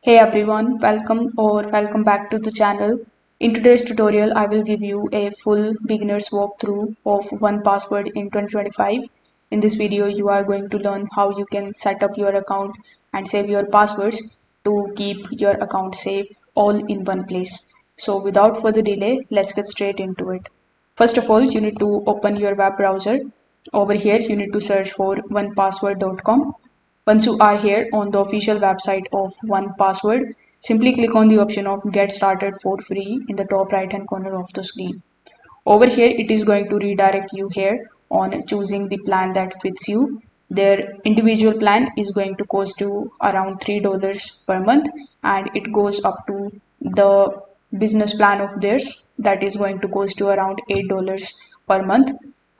Hey everyone, welcome back to the channel. In today's tutorial, I will give you a full beginner's walkthrough of 1Password in 2025. In this video, you are going to learn how you can set up your account and save your passwords to keep your account safe all in one place. So without further delay, let's get straight into it. First of all, you need to open your web browser. Over here, you need to search for 1password.com. Once you are here on the official website of 1Password, simply click on the option of Get Started for Free in the top right hand corner of the screen. Over here, it is going to redirect you here on choosing the plan that fits you. Their individual plan is going to cost you around $3 per month, and it goes up to the business plan of theirs that is going to cost you around $8 per month.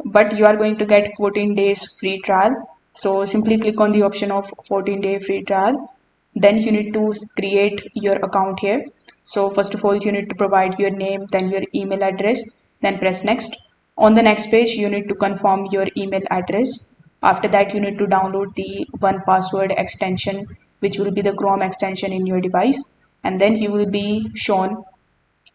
But you are going to get 14 days free trial. So simply click on the option of 14-day free trial. Then you need to create your account here. So first of all, you need to provide your name, then your email address, then press next. On the next page, you need to confirm your email address. After that, you need to download the 1Password extension, which will be the Chrome extension in your device. And then you will be shown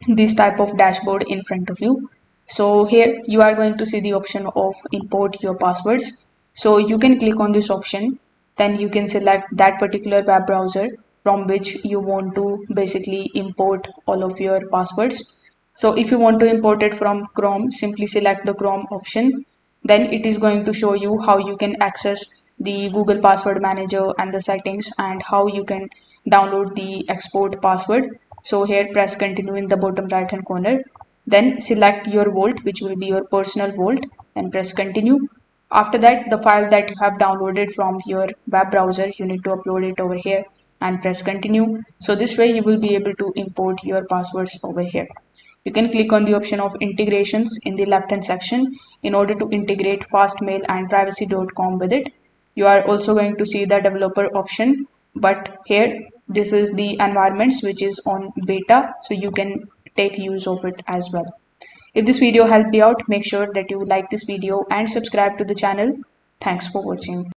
this type of dashboard in front of you. So here you are going to see the option of import your passwords. So you can click on this option, then you can select that particular web browser from which you want to basically import all of your passwords. So if you want to import it from Chrome, simply select the Chrome option. Then it is going to show you how you can access the Google Password Manager and the settings, and how you can download the export password. So here press continue in the bottom right hand corner. Then select your vault, which will be your personal vault, and press continue. After that, the file that you have downloaded from your web browser, you need to upload it over here and press continue. So this way you will be able to import your passwords over here. You can click on the option of integrations in the left hand section in order to integrate Fastmail and privacy.com with it. You are also going to see the developer option, but here this is the environments which is on beta, so you can take use of it as well. If this video helped you out, make sure that you like this video and subscribe to the channel. Thanks for watching.